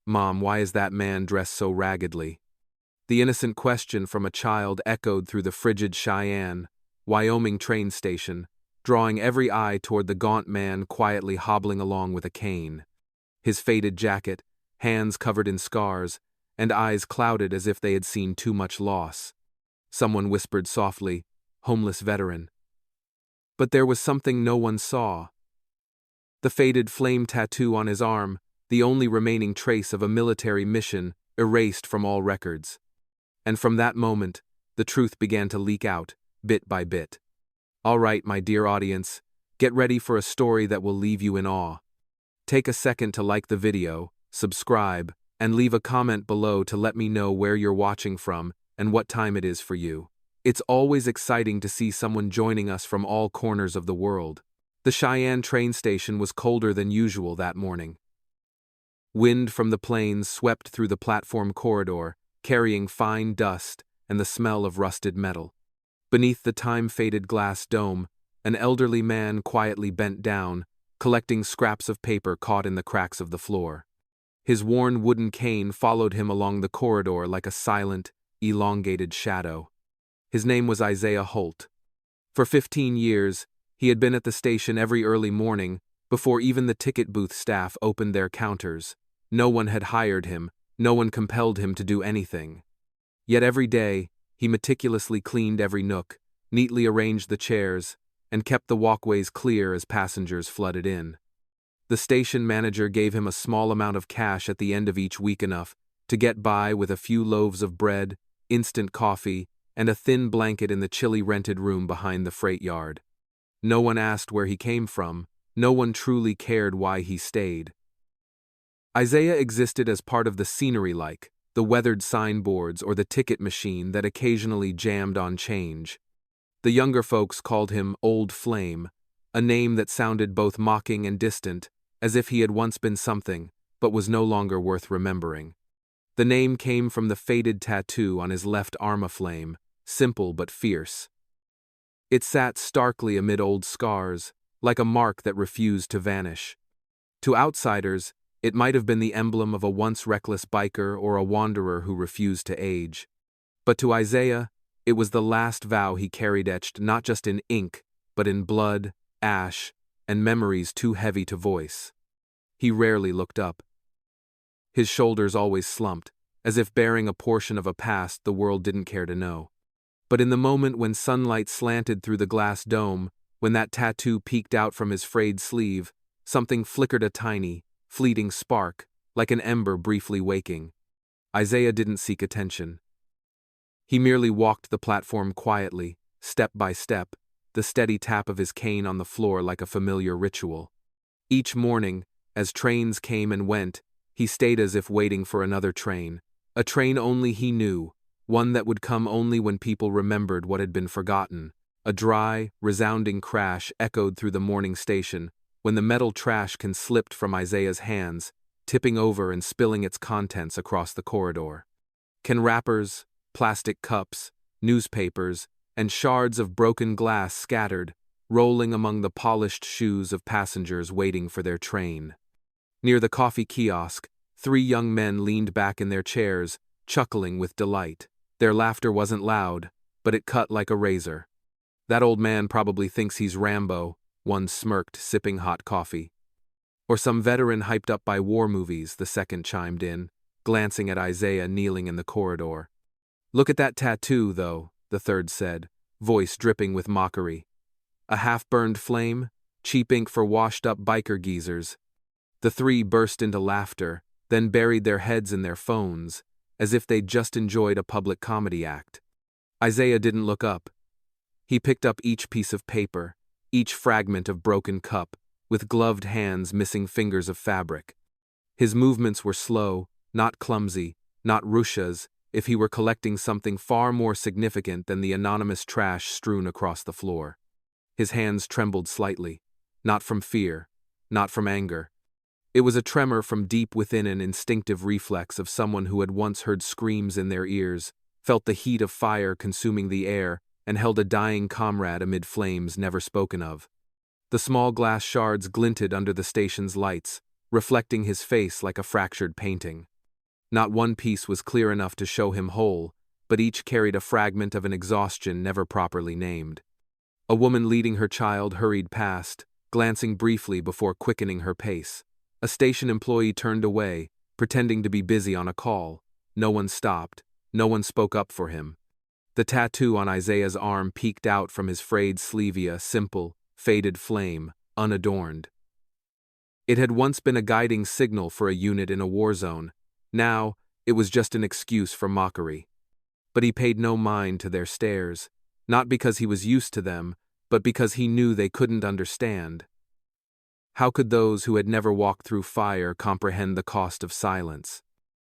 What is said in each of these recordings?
"Mom, why is that man dressed so raggedly?" The innocent question from a child echoed through the frigid Cheyenne, Wyoming train station, drawing every eye toward the gaunt man quietly hobbling along with a cane. His faded jacket, hands covered in scars, and eyes clouded as if they had seen too much loss. Someone whispered softly, "Homeless veteran." But there was something no one saw. The faded flame tattoo on his arm, the only remaining trace of a military mission, erased from all records. And from that moment, the truth began to leak out, bit by bit. All right, my dear audience, get ready for a story that will leave you in awe. Take a second to like the video, subscribe, and leave a comment below to let me know where you're watching from and what time it is for you. It's always exciting to see someone joining us from all corners of the world. The Cheyenne train station was colder than usual that morning. Wind from the plains swept through the platform corridor, carrying fine dust and the smell of rusted metal. Beneath the time-faded glass dome, an elderly man quietly bent down, collecting scraps of paper caught in the cracks of the floor. His worn wooden cane followed him along the corridor like a silent, elongated shadow. His name was Isaiah Holt. For 15 years, he had been at the station every early morning, before even the ticket booth staff opened their counters. No one had hired him, no one compelled him to do anything. Yet every day, he meticulously cleaned every nook, neatly arranged the chairs, and kept the walkways clear as passengers flooded in. The station manager gave him a small amount of cash at the end of each week, enough to get by with a few loaves of bread, instant coffee, and a thin blanket in the chilly rented room behind the freight yard. No one asked where he came from, no one truly cared why he stayed. Isaiah existed as part of the scenery, like the weathered signboards or the ticket machine that occasionally jammed on change. The younger folks called him Old Flame, a name that sounded both mocking and distant, as if he had once been something, but was no longer worth remembering. The name came from the faded tattoo on his left arm, a flame, simple but fierce. It sat starkly amid old scars, like a mark that refused to vanish. To outsiders, it might have been the emblem of a once reckless biker or a wanderer who refused to age. But to Isaiah, it was the last vow he carried etched not just in ink, but in blood, ash, and memories too heavy to voice. He rarely looked up. His shoulders always slumped, as if bearing a portion of a past the world didn't care to know. But in the moment when sunlight slanted through the glass dome, when that tattoo peeked out from his frayed sleeve, something flickered, a tiny, fleeting spark, like an ember briefly waking. Isaiah didn't seek attention. He merely walked the platform quietly, step by step, the steady tap of his cane on the floor like a familiar ritual. Each morning, as trains came and went, he stayed as if waiting for another train, a train only he knew, one that would come only when people remembered what had been forgotten. A dry, resounding crash echoed through the morning station, when the metal trash can slipped from Isaiah's hands, tipping over and spilling its contents across the corridor. Can wrappers, plastic cups, newspapers, and shards of broken glass scattered, rolling among the polished shoes of passengers waiting for their train. Near the coffee kiosk, 3 young men leaned back in their chairs, chuckling with delight. Their laughter wasn't loud, but it cut like a razor. "That old man probably thinks he's Rambo," one smirked, sipping hot coffee. "Or some veteran hyped up by war movies," the second chimed in, glancing at Isaiah kneeling in the corridor. "Look at that tattoo, though," the third said, voice dripping with mockery. "A half-burned flame? Cheap ink for washed-up biker geezers." The 3 burst into laughter, then buried their heads in their phones, as if they'd just enjoyed a public comedy act. Isaiah didn't look up. He picked up each piece of paper, each fragment of broken cup, with gloved hands missing fingers of fabric. His movements were slow, not clumsy, not rushas, if he were collecting something far more significant than the anonymous trash strewn across the floor. His hands trembled slightly, not from fear, not from anger. It was a tremor from deep within, an instinctive reflex of someone who had once heard screams in their ears, felt the heat of fire consuming the air, and held a dying comrade amid flames never spoken of. The small glass shards glinted under the station's lights, reflecting his face like a fractured painting. Not one piece was clear enough to show him whole, but each carried a fragment of an exhaustion never properly named. A woman leading her child hurried past, glancing briefly before quickening her pace. A station employee turned away, pretending to be busy on a call. No one stopped. No one spoke up for him. The tattoo on Isaiah's arm peeked out from his frayed sleeve, a simple, faded flame, unadorned. It had once been a guiding signal for a unit in a war zone. Now, it was just an excuse for mockery. But he paid no mind to their stares, not because he was used to them, but because he knew they couldn't understand. How could those who had never walked through fire comprehend the cost of silence?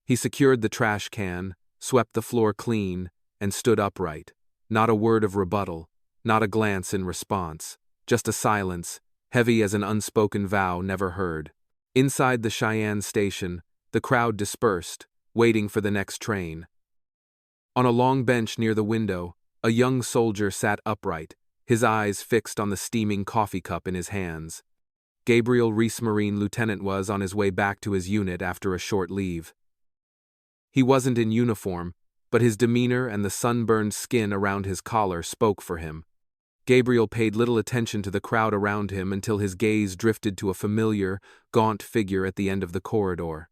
He secured the trash can, swept the floor clean, and stood upright. Not a word of rebuttal, not a glance in response, just a silence, heavy as an unspoken vow never heard. Inside the Cheyenne station, the crowd dispersed, waiting for the next train. On a long bench near the window, a young soldier sat upright, his eyes fixed on the steaming coffee cup in his hands. Gabriel Reese, Marine Lieutenant, was on his way back to his unit after a short leave. He wasn't in uniform, but his demeanor and the sunburned skin around his collar spoke for him. Gabriel paid little attention to the crowd around him until his gaze drifted to a familiar, gaunt figure at the end of the corridor.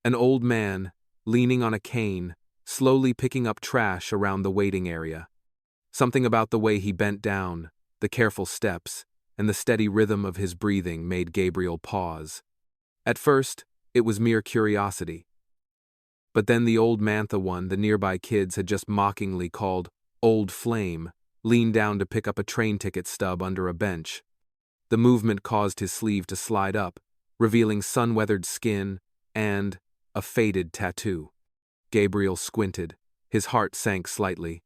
An old man, leaning on a cane, slowly picking up trash around the waiting area. Something about the way he bent down, the careful steps, and the steady rhythm of his breathing made Gabriel pause. At first, it was mere curiosity. But then the old Mantha one the nearby kids had just mockingly called Old Flame leaned down to pick up a train ticket stub under a bench. The movement caused his sleeve to slide up, revealing sun-weathered skin and a faded tattoo. Gabriel squinted. His heart sank slightly.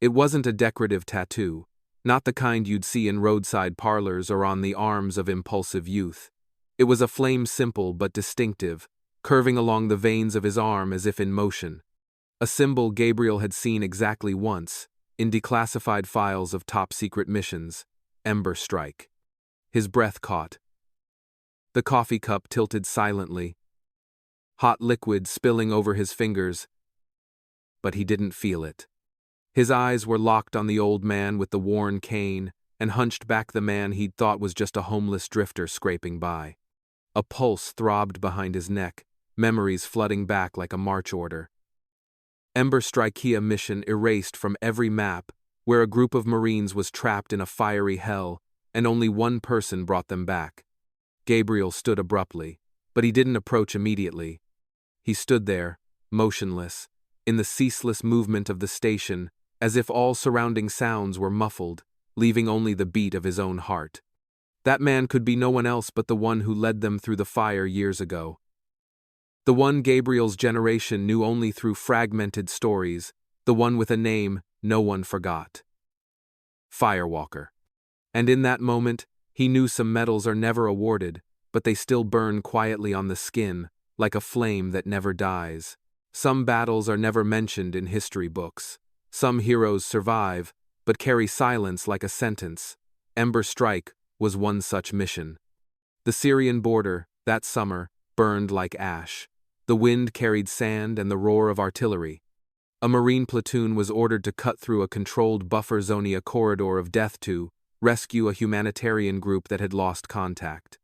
It wasn't a decorative tattoo, not the kind you'd see in roadside parlors or on the arms of impulsive youth. It was a flame, simple but distinctive, curving along the veins of his arm as if in motion. A symbol Gabriel had seen exactly once, in declassified files of top-secret missions, Ember Strike. His breath caught. The coffee cup tilted silently, hot liquid spilling over his fingers, but he didn't feel it. His eyes were locked on the old man with the worn cane, and hunched back the man he'd thought was just a homeless drifter scraping by. A pulse throbbed behind his neck, memories flooding back like a march order. Ember Strike mission erased from every map, where a group of Marines was trapped in a fiery hell, and only one person brought them back. Gabriel stood abruptly, but he didn't approach immediately. He stood there, motionless, in the ceaseless movement of the station, as if all surrounding sounds were muffled, leaving only the beat of his own heart. That man could be no one else but the one who led them through the fire years ago. The one Gabriel's generation knew only through fragmented stories, the one with a name no one forgot. Firewalker. And in that moment, he knew some medals are never awarded, but they still burn quietly on the skin, like a flame that never dies. Some battles are never mentioned in history books. Some heroes survive, but carry silence like a sentence. Ember Strike was one such mission. The Syrian border, that summer, burned like ash. The wind carried sand and the roar of artillery. A Marine platoon was ordered to cut through a controlled buffer zone, a corridor of death, to rescue a humanitarian group that had lost contact.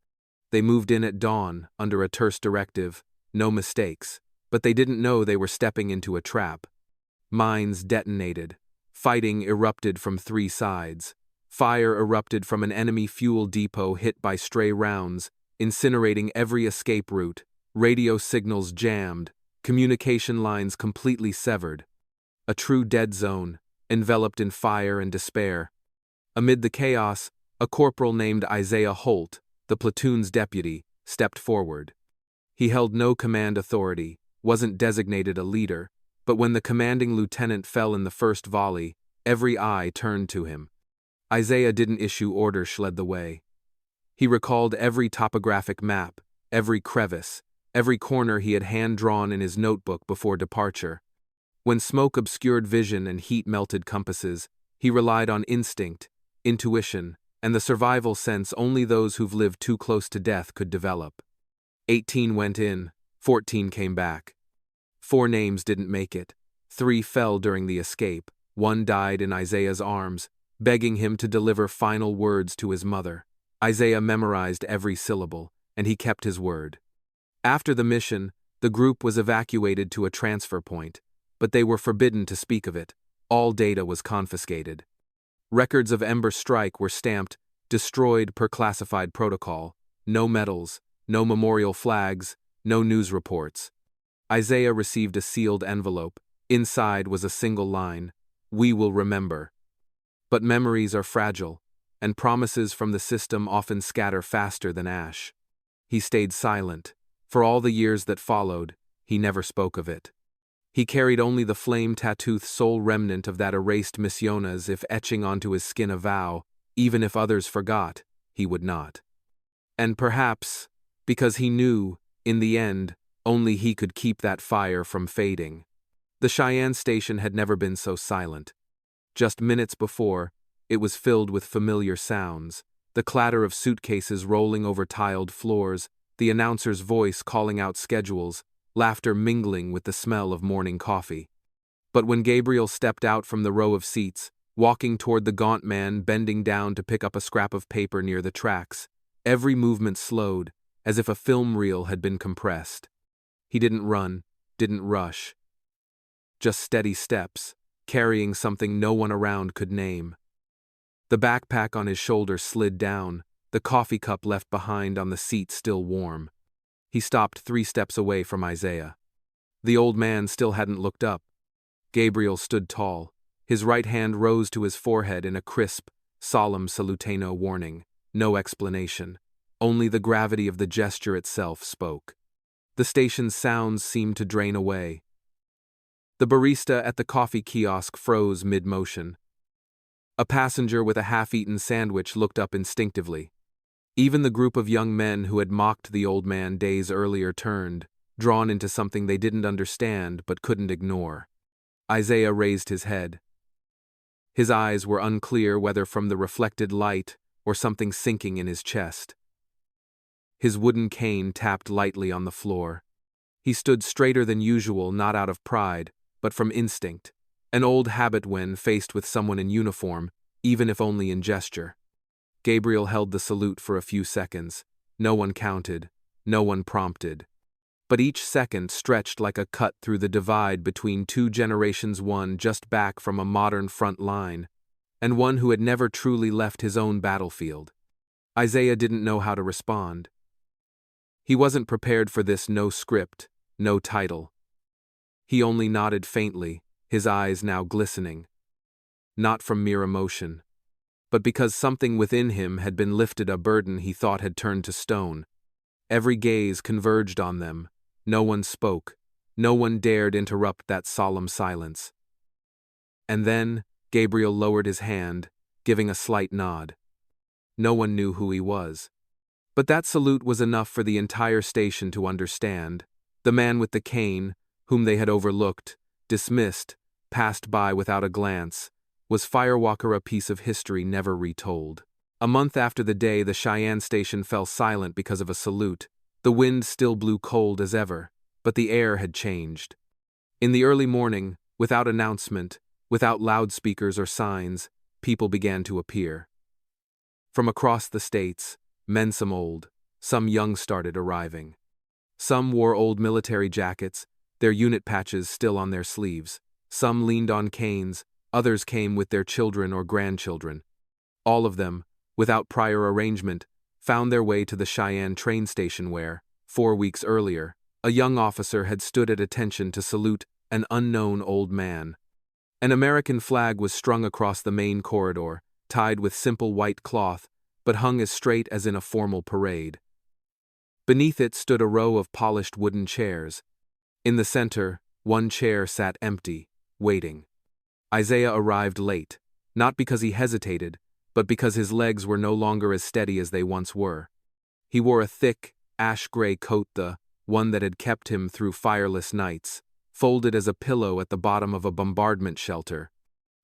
They moved in at dawn, under a terse directive, no mistakes, but they didn't know they were stepping into a trap. Mines detonated. Fighting erupted from three sides. Fire erupted from an enemy fuel depot hit by stray rounds, incinerating every escape route. Radio signals jammed, communication lines completely severed. A true dead zone, enveloped in fire and despair. Amid the chaos, a corporal named Isaiah Holt, the platoon's deputy, stepped forward. He held no command authority, wasn't designated a leader, but when the commanding lieutenant fell in the first volley, every eye turned to him. Isaiah didn't issue orders, led the way. He recalled every topographic map, every crevice, every corner he had hand-drawn in his notebook before departure. When smoke obscured vision and heat melted compasses, he relied on instinct, intuition, and the survival sense only those who've lived too close to death could develop. 18 went in, 14 came back. 4 names didn't make it. 3 fell during the escape. 1 died in Isaiah's arms, begging him to deliver final words to his mother. Isaiah memorized every syllable, and he kept his word. After the mission, the group was evacuated to a transfer point, but they were forbidden to speak of it. All data was confiscated. Records of Ember Strike were stamped, destroyed per classified protocol. No medals, no memorial flags, no news reports. Isaiah received a sealed envelope. Inside was a single line, "We will remember." But memories are fragile, and promises from the system often scatter faster than ash. He stayed silent. For all the years that followed, he never spoke of it. He carried only the flame-tattooed sole remnant of that erased mission as if etching onto his skin a vow, even if others forgot, he would not. And perhaps, because he knew, in the end, only he could keep that fire from fading. The Cheyenne station had never been so silent. Just minutes before, it was filled with familiar sounds, the clatter of suitcases rolling over tiled floors, the announcer's voice calling out schedules, laughter mingling with the smell of morning coffee. But when Gabriel stepped out from the row of seats, walking toward the gaunt man bending down to pick up a scrap of paper near the tracks, every movement slowed, as if a film reel had been compressed. He didn't run, didn't rush. Just steady steps, carrying something no one around could name. The backpack on his shoulder slid down, the coffee cup left behind on the seat still warm. He stopped 3 steps away from Isaiah. The old man still hadn't looked up. Gabriel stood tall. His right hand rose to his forehead in a crisp, solemn salutano warning. No explanation. Only the gravity of the gesture itself spoke. The station's sounds seemed to drain away. The barista at the coffee kiosk froze mid-motion. A passenger with a half-eaten sandwich looked up instinctively. Even the group of young men who had mocked the old man days earlier turned, drawn into something they didn't understand but couldn't ignore. Isaiah raised his head. His eyes were unclear whether from the reflected light or something sinking in his chest. His wooden cane tapped lightly on the floor. He stood straighter than usual, not out of pride, but from instinct, an old habit when faced with someone in uniform, even if only in gesture. Gabriel held the salute for a few seconds. No one counted, no one prompted. But each second stretched like a cut through the divide between 2 generations, one just back from a modern front line, and one who had never truly left his own battlefield. Isaiah didn't know how to respond. He wasn't prepared for this no script, no title. He only nodded faintly, his eyes now glistening. Not from mere emotion, but because something within him had been lifted, a burden he thought had turned to stone. Every gaze converged on them. No one spoke. No one dared interrupt that solemn silence. And then, Gabriel lowered his hand, giving a slight nod. No one knew who he was. But that salute was enough for the entire station to understand. The man with the cane, whom they had overlooked, dismissed, passed by without a glance, was Firewalker, a piece of history never retold. A month after the day the Cheyenne station fell silent because of a salute, the wind still blew cold as ever, but the air had changed. In the early morning, without announcement, without loudspeakers or signs, people began to appear. From across the states, men, some old, some young, started arriving. Some wore old military jackets, their unit patches still on their sleeves. Some leaned on canes, others came with their children or grandchildren. All of them, without prior arrangement, found their way to the Cheyenne train station where, 4 weeks earlier, a young officer had stood at attention to salute an unknown old man. An American flag was strung across the main corridor, tied with simple white cloth, but hung as straight as in a formal parade. Beneath it stood a row of polished wooden chairs. In the center, one chair sat empty, waiting. Isaiah arrived late, not because he hesitated, but because his legs were no longer as steady as they once were. He wore a thick, ash-gray coat, the one that had kept him through fireless nights, folded as a pillow at the bottom of a bombardment shelter.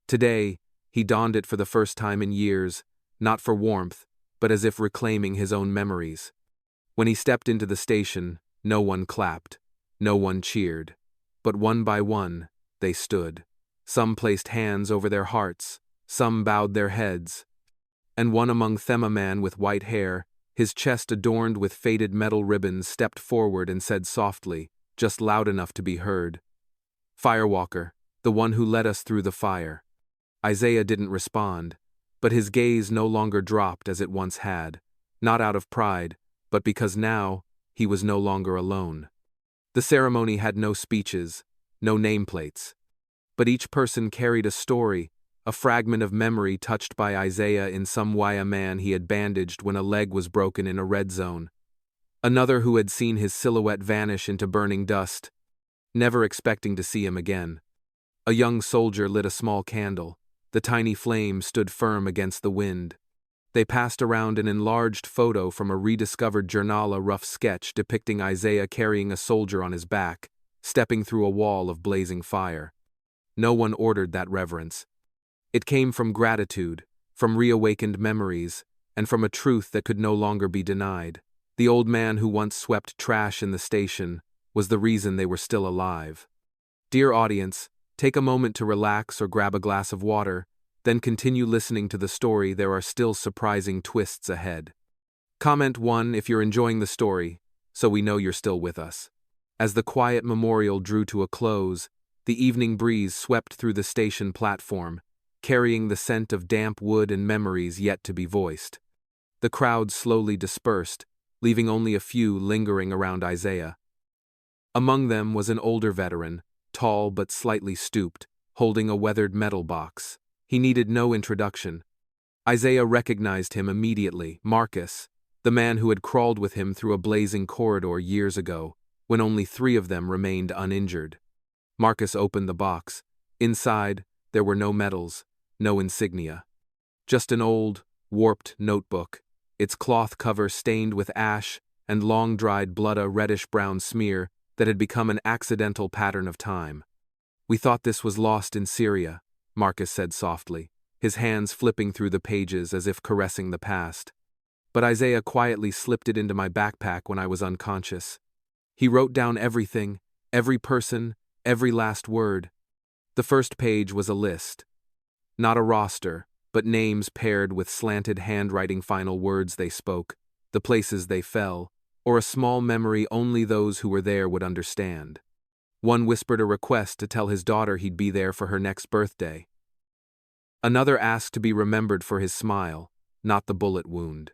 Today, he donned it for the first time in years, not for warmth, but as if reclaiming his own memories. When he stepped into the station, no one clapped. No one cheered. But one by one, they stood. Some placed hands over their hearts, some bowed their heads. And one among them, a man with white hair, his chest adorned with faded metal ribbons, stepped forward and said softly, just loud enough to be heard, "Firewalker, the one who led us through the fire." Isaiah didn't respond, but his gaze no longer dropped as it once had, not out of pride, but because now he was no longer alone. The ceremony had no speeches, no nameplates. But each person carried a story, a fragment of memory touched by Isaiah in some way. A man he had bandaged when a leg was broken in a red zone. Another who had seen his silhouette vanish into burning dust, never expecting to see him again. A young soldier lit a small candle. The tiny flame stood firm against the wind. They passed around an enlarged photo from a rediscovered journal, a rough sketch depicting Isaiah carrying a soldier on his back, stepping through a wall of blazing fire. No one ordered that reverence. It came from gratitude, from reawakened memories, and from a truth that could no longer be denied. The old man who once swept trash in the station was the reason they were still alive. Dear audience, take a moment to relax or grab a glass of water, then continue listening to the story. There are still surprising twists ahead. Comment 1 if you're enjoying the story, so we know you're still with us. As the quiet memorial drew to a close, the evening breeze swept through the station platform, carrying the scent of damp wood and memories yet to be voiced. The crowd slowly dispersed, leaving only a few lingering around Isaiah. Among them was an older veteran, tall but slightly stooped, holding a weathered metal box. He needed no introduction. Isaiah recognized him immediately, Marcus, the man who had crawled with him through a blazing corridor years ago, when only 3 of them remained uninjured. Marcus opened the box. Inside, there were no medals, no insignia. Just an old, warped notebook, its cloth cover stained with ash and long-dried blood, a reddish-brown smear that had become an accidental pattern of time. "We thought this was lost in Syria," Marcus said softly, his hands flipping through the pages as if caressing the past. "But Isaiah quietly slipped it into my backpack when I was unconscious. He wrote down everything, every person, every last word." The first page was a list. Not a roster, but names paired with slanted handwriting, final words they spoke, the places they fell, or a small memory only those who were there would understand. One whispered a request to tell his daughter he'd be there for her next birthday. Another asked to be remembered for his smile, not the bullet wound.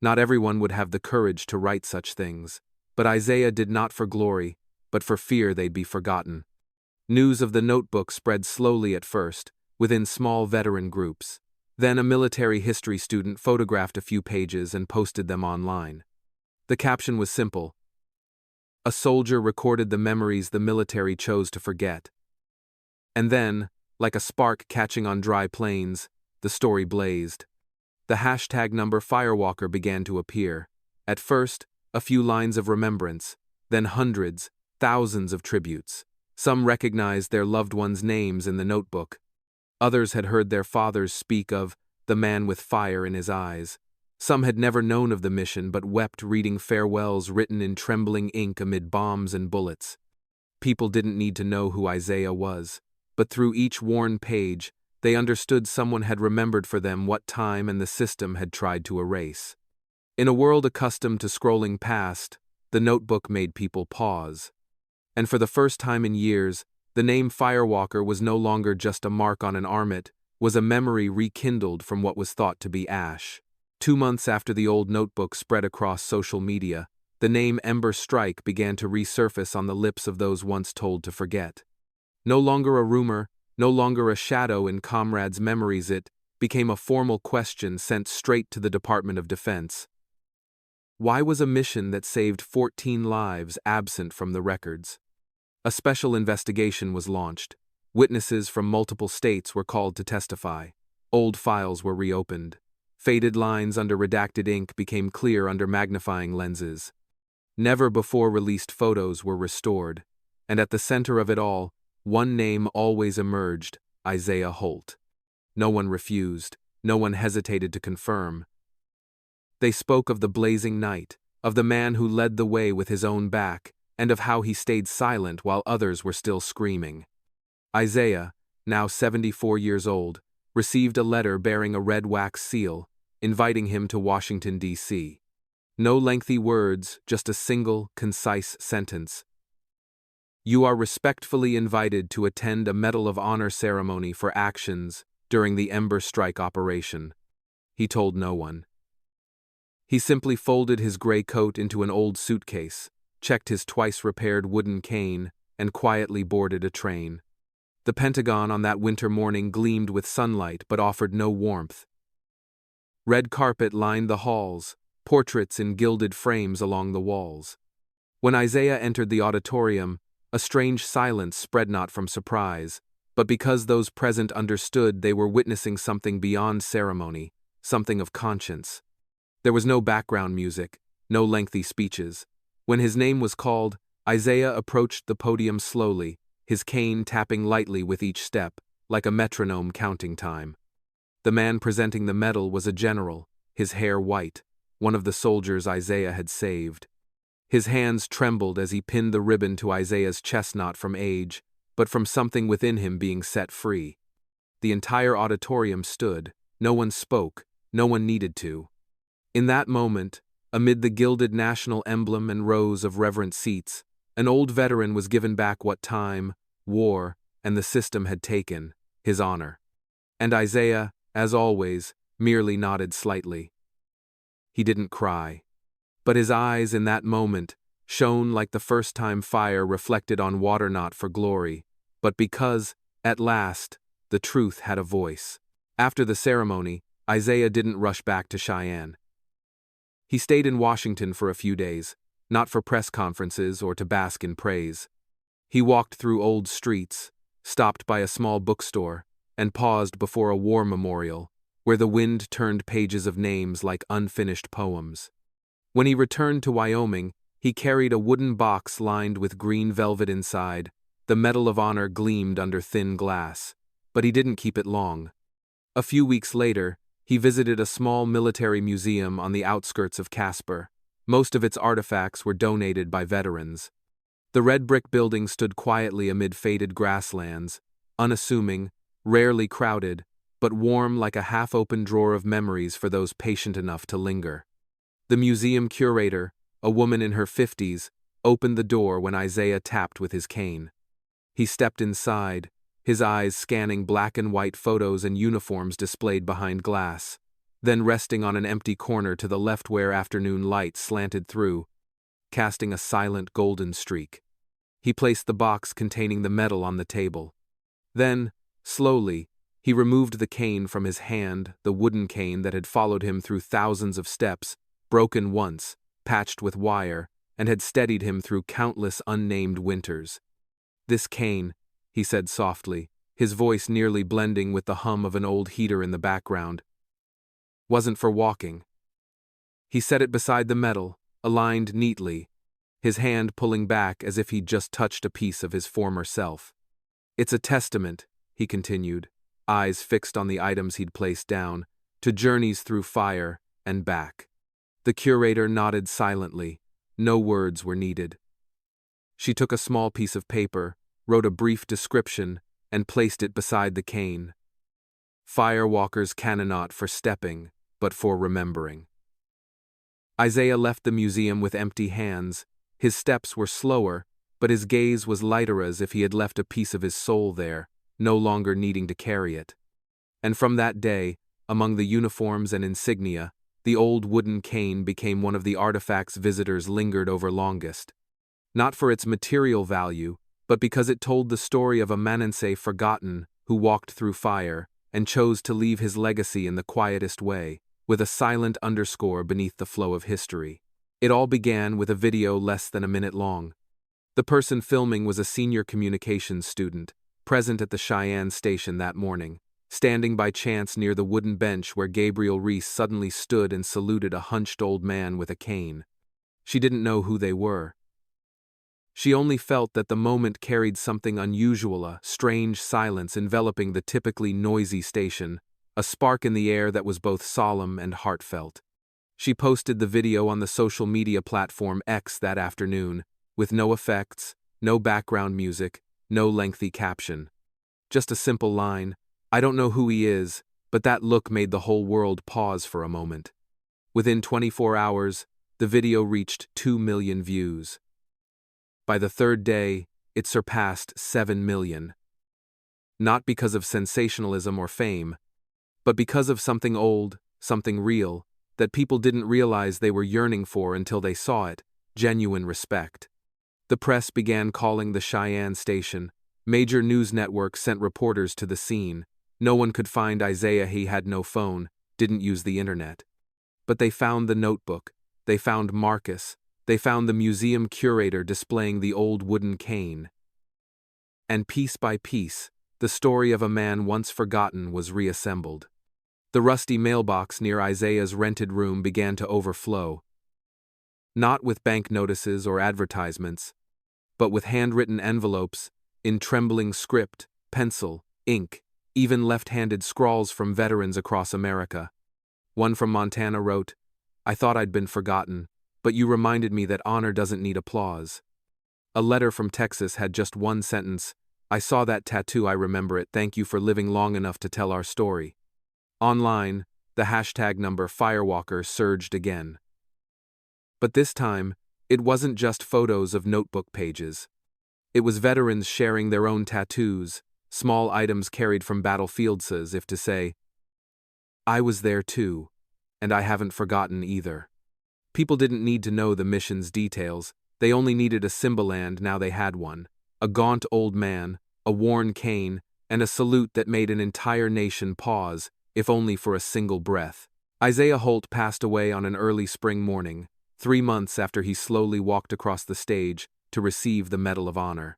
Not everyone would have the courage to write such things, but Isaiah did, not for glory, but for fear they'd be forgotten. News of the notebook spread slowly at first, within small veteran groups. Then a military history student photographed a few pages and posted them online. The caption was simple: "A soldier recorded the memories the military chose to forget." And then, like a spark catching on dry plains, the story blazed. The hashtag number Firewalker began to appear. At first, a few lines of remembrance, then hundreds, thousands of tributes. Some recognized their loved ones' names in the notebook. Others had heard their fathers speak of the man with fire in his eyes. Some had never known of the mission but wept reading farewells written in trembling ink amid bombs and bullets. People didn't need to know who Isaiah was, but through each worn page, they understood someone had remembered for them what time and the system had tried to erase. In a world accustomed to scrolling past, the notebook made people pause. And for the first time in years, the name Firewalker was no longer just a mark on an arm, it was a memory rekindled from what was thought to be ash. 2 months after the old notebook spread across social media, the name Ember Strike began to resurface on the lips of those once told to forget. No longer a rumor, no longer a shadow in comrades' memories, it became a formal question sent straight to the Department of Defense. Why was a mission that saved 14 lives absent from the records? A special investigation was launched. Witnesses from multiple states were called to testify. Old files were reopened. Faded lines under redacted ink became clear under magnifying lenses. Never before released photos were restored. And at the center of it all, one name always emerged: Isaiah Holt. No one refused. No one hesitated to confirm. They spoke of the blazing night, of the man who led the way with his own back, and of how he stayed silent while others were still screaming. Isaiah, now 74 years old, received a letter bearing a red wax seal, inviting him to Washington, D.C. No lengthy words, just a single, concise sentence. You are respectfully invited to attend a Medal of Honor ceremony for actions during the Ember Strike operation. He told no one. He simply folded his gray coat into an old suitcase, checked his twice-repaired wooden cane, and quietly boarded a train. The Pentagon on that winter morning gleamed with sunlight but offered no warmth. Red carpet lined the halls, portraits in gilded frames along the walls. When Isaiah entered the auditorium, a strange silence spread, not from surprise, but because those present understood they were witnessing something beyond ceremony, something of conscience. There was no background music, no lengthy speeches. When his name was called, Isaiah approached the podium slowly, his cane tapping lightly with each step, like a metronome counting time. The man presenting the medal was a general, his hair white, one of the soldiers Isaiah had saved. His hands trembled as he pinned the ribbon to Isaiah's chest, not from age, but from something within him being set free. The entire auditorium stood, no one spoke, no one needed to. In that moment, amid the gilded national emblem and rows of reverent seats, an old veteran was given back what time, war, and the system had taken, his honor. And Isaiah, as always, merely nodded slightly. He didn't cry. But his eyes in that moment shone like the first-time fire reflected on water, not for glory, but because, at last, the truth had a voice. After the ceremony, Isaiah didn't rush back to Cheyenne. He stayed in Washington for a few days, not for press conferences or to bask in praise. He walked through old streets, stopped by a small bookstore, and paused before a war memorial, where the wind turned pages of names like unfinished poems. When he returned to Wyoming, he carried a wooden box lined with green velvet inside. The Medal of Honor gleamed under thin glass, but he didn't keep it long. A few weeks later, he visited a small military museum on the outskirts of Casper. Most of its artifacts were donated by veterans. The red brick building stood quietly amid faded grasslands, unassuming, rarely crowded, but warm like a half-open drawer of memories for those patient enough to linger. The museum curator, a woman in her 50s, opened the door when Isaiah tapped with his cane. He stepped inside, his eyes scanning black and white photos and uniforms displayed behind glass, then resting on an empty corner to the left where afternoon light slanted through, casting a silent golden streak. He placed the box containing the medal on the table. Then, slowly, he removed the cane from his hand, the wooden cane that had followed him through thousands of steps, broken once, patched with wire, and had steadied him through countless unnamed winters. This cane, he said softly, his voice nearly blending with the hum of an old heater in the background, wasn't for walking. He set it beside the medal, aligned neatly, his hand pulling back as if he'd just touched a piece of his former self. It's a testament, he continued, eyes fixed on the items he'd placed down, to journeys through fire and back. The curator nodded silently. No words were needed. She took a small piece of paper, wrote a brief description, and placed it beside the cane. Firewalkers canon not for stepping, but for remembering. Isaiah left the museum with empty hands. His steps were slower, but his gaze was lighter, as if he had left a piece of his soul there, no longer needing to carry it. And from that day, among the uniforms and insignia, the old wooden cane became one of the artifacts visitors lingered over longest. Not for its material value, but because it told the story of a Manasseh forgotten who walked through fire and chose to leave his legacy in the quietest way, with a silent underscore beneath the flow of history. It all began with a video less than a minute long. The person filming was a senior communications student, present at the Cheyenne station that morning, standing by chance near the wooden bench where Gabriel Reese suddenly stood and saluted a hunched old man with a cane. She didn't know who they were. She only felt that the moment carried something unusual, a strange silence enveloping the typically noisy station, a spark in the air that was both solemn and heartfelt. She posted the video on the social media platform X that afternoon, with no effects, no background music, no lengthy caption. Just a simple line, "I don't know who he is," but that look made the whole world pause for a moment. Within 24 hours, the video reached 2 million views. By the third day, it surpassed 7 million. Not because of sensationalism or fame, but because of something old, something real, that people didn't realize they were yearning for until they saw it: genuine respect. The press began calling the Cheyenne station. Major news networks sent reporters to the scene. No one could find Isaiah. He had no phone, didn't use the internet. But they found the notebook. They found Marcus. They found the museum curator displaying the old wooden cane. And piece by piece, the story of a man once forgotten was reassembled. The rusty mailbox near Isaiah's rented room began to overflow. Not with bank notices or advertisements, but with handwritten envelopes, in trembling script, pencil, ink, even left-handed scrawls from veterans across America. One from Montana wrote, "I thought I'd been forgotten, but you reminded me that honor doesn't need applause." A letter from Texas had just one sentence, "I saw that tattoo, I remember it, thank you for living long enough to tell our story." Online, the hashtag number Firewalker surged again. But this time, it wasn't just photos of notebook pages. It was veterans sharing their own tattoos, small items carried from battlefields as if to say, "I was there too, and I haven't forgotten either." People didn't need to know the mission's details, they only needed a symbol, and now they had one: a gaunt old man, a worn cane, and a salute that made an entire nation pause, if only for a single breath. Isaiah Holt passed away on an early spring morning, 3 months after he slowly walked across the stage to receive the Medal of Honor.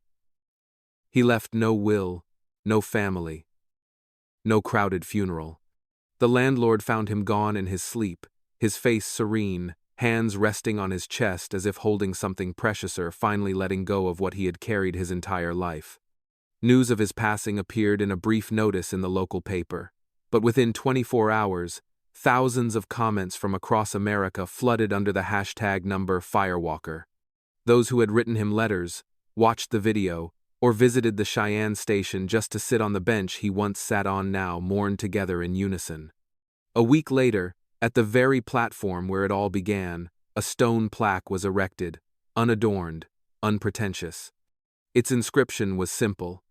He left no will, no family, no crowded funeral. The landlord found him gone in his sleep, his face serene, hands resting on his chest as if holding something preciouser, finally letting go of what he had carried his entire life. News of his passing appeared in a brief notice in the local paper, but within 24 hours, thousands of comments from across America flooded under the hashtag number Firewalker. Those who had written him letters, watched the video, or visited the Cheyenne station just to sit on the bench he once sat on now mourned together in unison. A week later, at the very platform where it all began, a stone plaque was erected, unadorned, unpretentious. Its inscription was simple: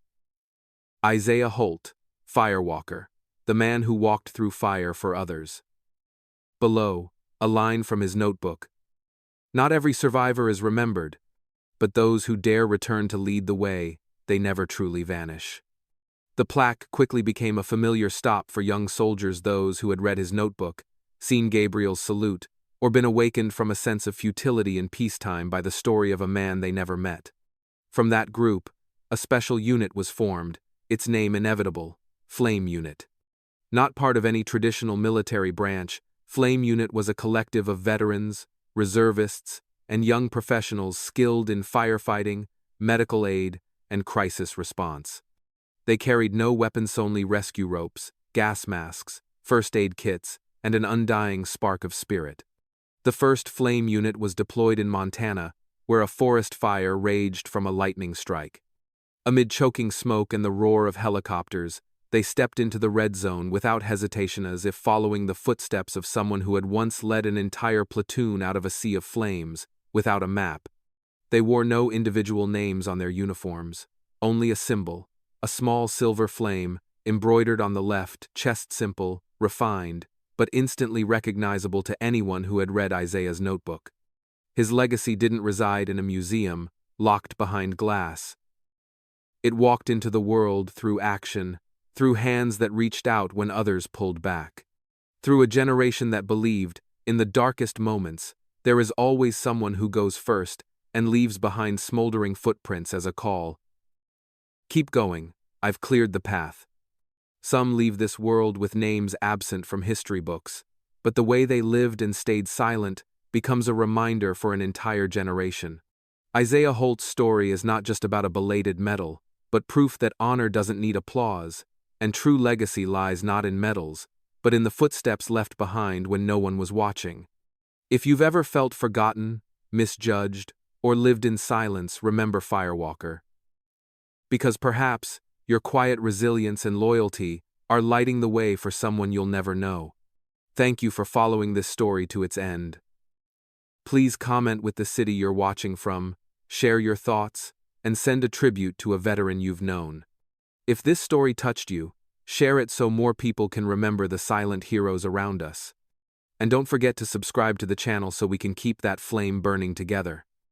Isaiah Holt, Firewalker, the man who walked through fire for others. Below, a line from his notebook: "Not every survivor is remembered, but those who dare return to lead the way, they never truly vanish." The plaque quickly became a familiar stop for young soldiers, those who had read his notebook, seen Gabriel's salute, or been awakened from a sense of futility in peacetime by the story of a man they never met. From that group, a special unit was formed, its name inevitable: Flame Unit. Not part of any traditional military branch, Flame Unit was a collective of veterans, reservists, and young professionals skilled in firefighting, medical aid, and crisis response. They carried no weapons, only rescue ropes, gas masks, first aid kits, and an undying spark of spirit. The first Flame Unit was deployed in Montana, where a forest fire raged from a lightning strike. Amid choking smoke and the roar of helicopters, they stepped into the red zone without hesitation, as if following the footsteps of someone who had once led an entire platoon out of a sea of flames, without a map. They wore no individual names on their uniforms, only a symbol, a small silver flame, embroidered on the left chest, simple, refined, but instantly recognizable to anyone who had read Isaiah's notebook. His legacy didn't reside in a museum, locked behind glass. It walked into the world through action, through hands that reached out when others pulled back. Through a generation that believed, in the darkest moments, there is always someone who goes first and leaves behind smoldering footprints as a call. Keep going, I've cleared the path. Some leave this world with names absent from history books, but the way they lived and stayed silent becomes a reminder for an entire generation. Isaiah Holt's story is not just about a belated medal, but proof that honor doesn't need applause, and true legacy lies not in medals, but in the footsteps left behind when no one was watching. If you've ever felt forgotten, misjudged, or lived in silence, remember Firewalker. Because perhaps your quiet resilience and loyalty are lighting the way for someone you'll never know. Thank you for following this story to its end. Please comment with the city you're watching from, share your thoughts, and send a tribute to a veteran you've known. If this story touched you, share it so more people can remember the silent heroes around us. And don't forget to subscribe to the channel so we can keep that flame burning together.